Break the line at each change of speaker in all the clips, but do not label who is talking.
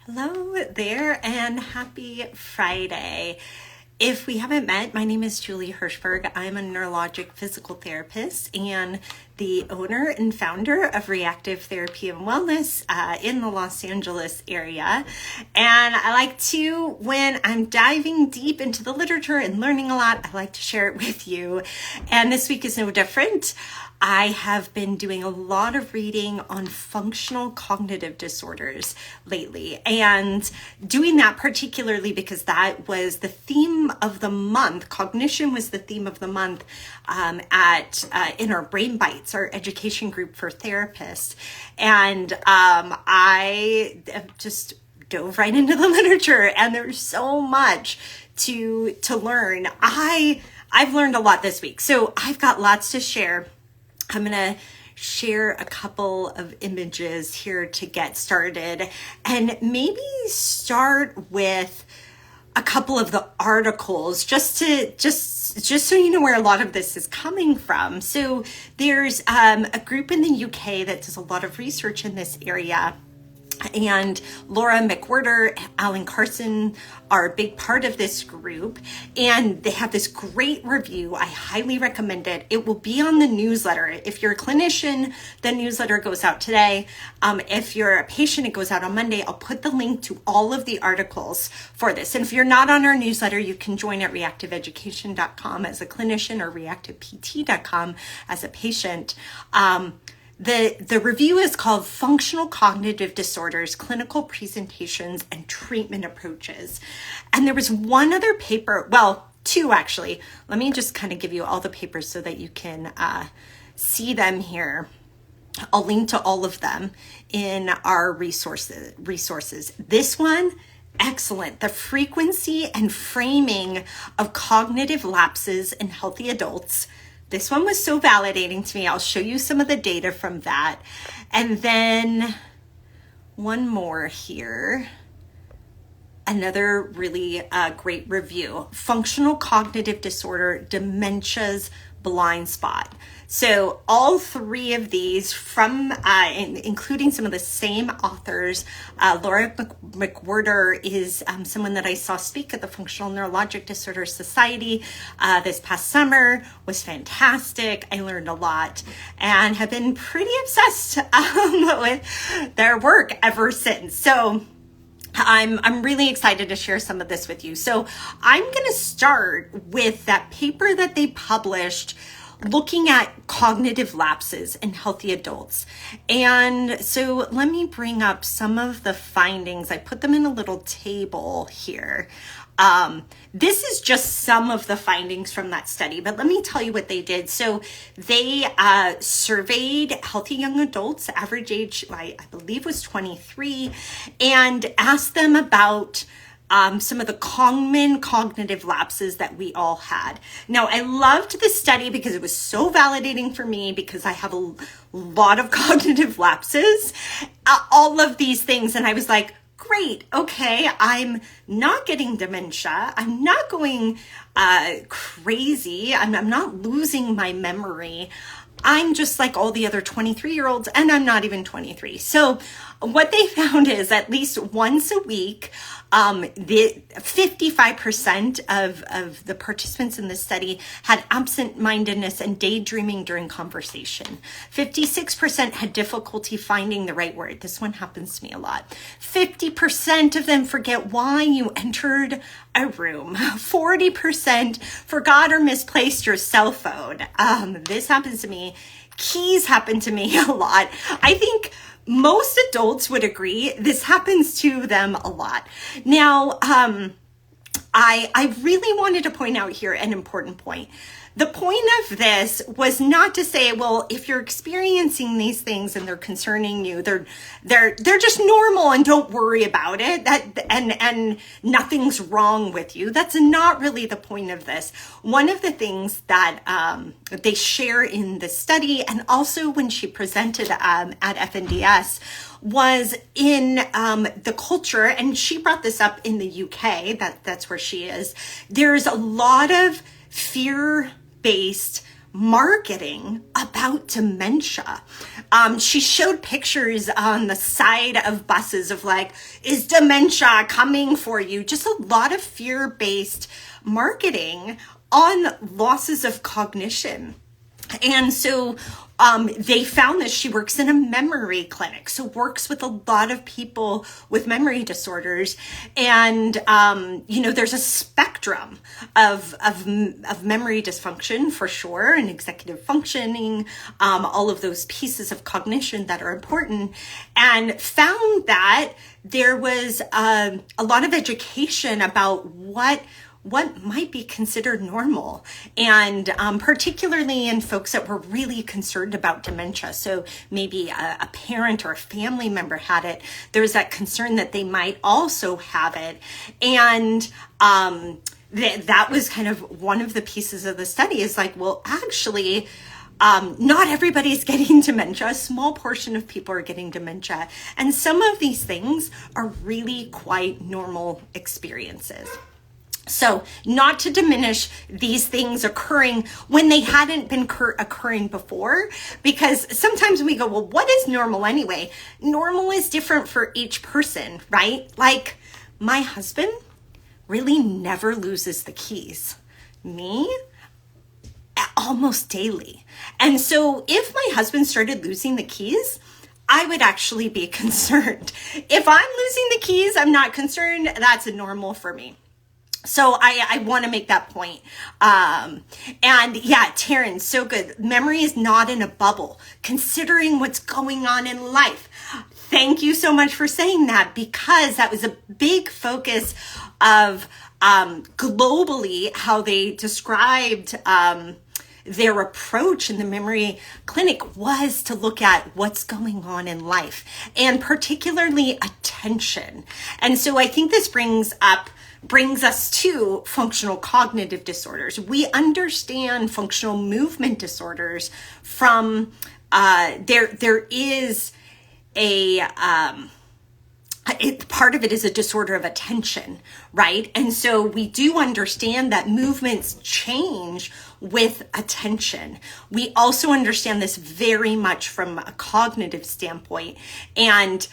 Hello there and happy Friday. If we haven't met, my name is Julie Hirschberg. I'm a neurologic physical therapist and the owner and founder of Reactive Therapy and Wellness in the Los Angeles area. And I like to, when I'm diving deep into the literature and learning a lot, I like to share it with you. And this week is no different. I have been doing a lot of reading on functional cognitive disorders lately, and doing that particularly because that was the theme of the month. Cognition was the theme of the month in our Brain Bites, our education group for therapists. And I just dove right into the literature, and there's so much to learn. I've learned a lot this week, so I've got lots to share. I'm going to share a couple of images here to get started, and maybe start with a couple of the articles just so you know where a lot of this is coming from. So there's a group in the UK that does a lot of research in this area. And Laura McWhirter, Alan Carson are a big part of this group, and they have this great review. I highly recommend it. It will be on the newsletter. If you're a clinician, the newsletter goes out today. If you're a patient, it goes out on Monday. I'll put the link to all of the articles for this. And if you're not on our newsletter, you can join at reactiveeducation.com as a clinician or reactivept.com as a patient. The review is called Functional Cognitive Disorders, Clinical Presentations and Treatment Approaches. And there was one other paper, well, two actually. Let me just kind of give you all the papers so that you can see them here. I'll link to all of them in our resources. This one, excellent. The frequency and framing of cognitive lapses in healthy adults. This one was so validating to me. I'll show you some of the data from that. And then one more here. Another really great review. Functional Cognitive Disorder, Dementia's Blind Spot. So all three of these from, including some of the same authors. Laura McWhirter is someone that I saw speak at the Functional Neurologic Disorder Society this past summer. Was fantastic. I learned a lot and have been pretty obsessed with their work ever since. So I'm really excited to share some of this with you. So I'm going to start with that paper that they published looking at cognitive lapses in healthy adults. And so let me bring up some of the findings. I put them in a little table here. This is just some of the findings from that study, but let me tell you what they did. So they surveyed healthy young adults, average age, I believe was 23, and asked them about some of the common cognitive lapses that we all had. Now, I loved this study because it was so validating for me because I have a lot of cognitive lapses, all of these things. And I was like, great, okay, I'm not getting dementia. I'm not going crazy. I'm not losing my memory. I'm just like all the other 23-year-olds, and I'm not even 23. So what they found is at least once a week, the 55% of the participants in this study had absent-mindedness and daydreaming during conversation. 56% had difficulty finding the right word. This one happens to me a lot. 50% of them forget why you entered a room. 40% forgot or misplaced your cell phone. This happens to me. Keys happen to me a lot. I think most adults would agree this happens to them a lot. Now, I really wanted to point out here an important point. The point of this was not to say, well, if you're experiencing these things and they're concerning you, they're just normal and don't worry about it. And nothing's wrong with you. That's not really the point of this. One of the things that they share in the study, and also when she presented at FNDS, was in the culture, and she brought this up in the UK. That's where she is. There's a lot of fear-based marketing about dementia. She showed pictures on the side of buses of like, is dementia coming for you? Just a lot of fear-based marketing on losses of cognition. And so they found that she works in a memory clinic, so works with a lot of people with memory disorders. And, there's a spectrum of memory dysfunction for sure, and executive functioning, all of those pieces of cognition that are important, and found that there was a lot of education about what might be considered normal, and particularly in folks that were really concerned about dementia. So maybe a parent or a family member had it. There's that concern that they might also have it. And that was kind of one of the pieces of the study is like, well, actually, not everybody's getting dementia. A small portion of people are getting dementia. And some of these things are really quite normal experiences. So not to diminish these things occurring when they hadn't been occurring before, because sometimes we go, well, what is normal anyway? Normal is different for each person, right? Like my husband really never loses the keys. Me, almost daily. And so if my husband started losing the keys, I would actually be concerned. If I'm losing the keys, I'm not concerned. That's normal for me. So I want to make that point. And yeah, Taryn, so good. Memory is not in a bubble, considering what's going on in life. Thank you so much for saying that, because that was a big focus of globally how they described their approach in the memory clinic was to look at what's going on in life, and particularly attention. And so I think this brings us to functional cognitive disorders. We understand functional movement disorders from there is a part of it is a disorder of attention, right? And so we do understand that movements change with attention. We also understand this very much from a cognitive standpoint, and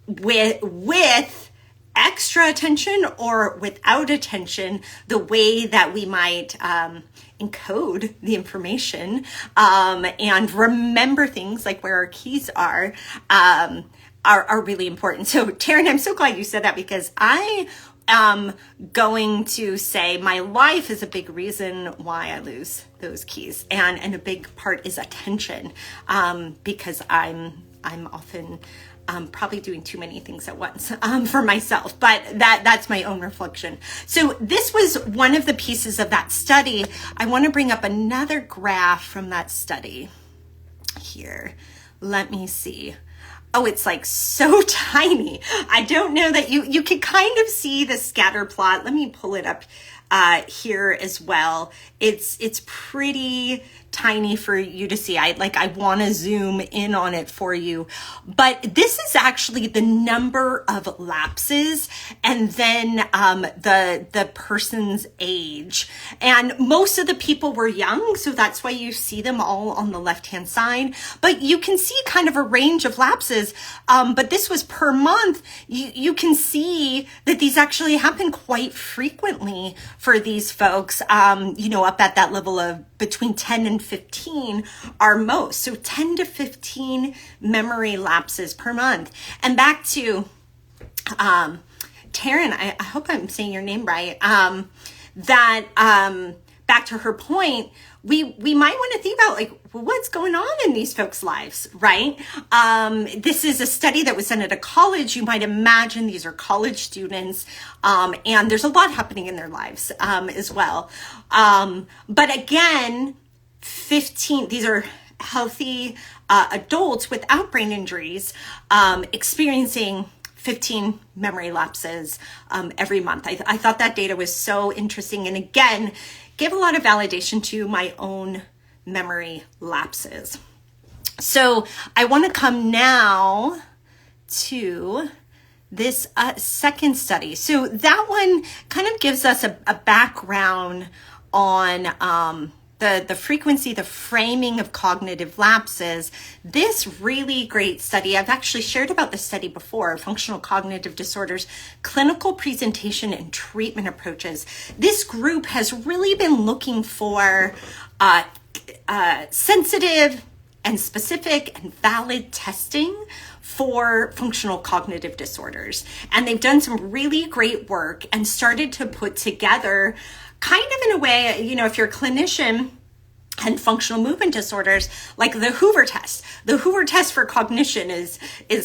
with extra attention or without attention, the way that we might encode the information and remember things like where our keys are really important. So Taryn, I'm so glad you said that, because I am going to say my life is a big reason why I lose those keys, and a big part is attention, because I'm often probably doing too many things at once for myself, but that's my own reflection. So this was one of the pieces of that study. I want to bring up another graph from that study here. Let me see. Oh, it's like so tiny. I don't know that you can kind of see the scatter plot. Let me pull it up here as well. It's pretty tiny for you to see. I want to zoom in on it for you, but this is actually the number of lapses and then the person's age. And most of the people were young, so that's why you see them all on the left-hand side, but you can see kind of a range of lapses. But this was per month. You can see that these actually happen quite frequently for these folks, up at that level of between 10 and 15 are most. So 10 to 15 memory lapses per month. And back to Taryn, I hope I'm saying your name right, back to her point, we might want to think about what's going on in these folks' lives, right? This is a study that was done at a college. You might imagine these are college students, and there's a lot happening in their lives as well. But again, these are healthy adults without brain injuries experiencing 15 memory lapses every month. I thought that data was so interesting, and again, gave a lot of validation to my own memory lapses. So I want to come now to this second study. So that one kind of gives us a background on the frequency, the framing of cognitive lapses, this really great study, I've actually shared about this study before, functional cognitive disorders, clinical presentation and treatment approaches. This group has really been looking for sensitive and specific and valid testing for functional cognitive disorders. And they've done some really great work and started to put together kind of in a way, you know, if you're a clinician and functional movement disorders, like the Hoover test. The Hoover test for cognition is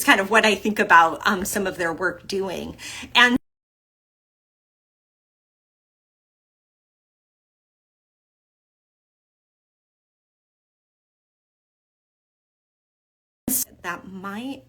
kind of what I think about some of their work doing. And that might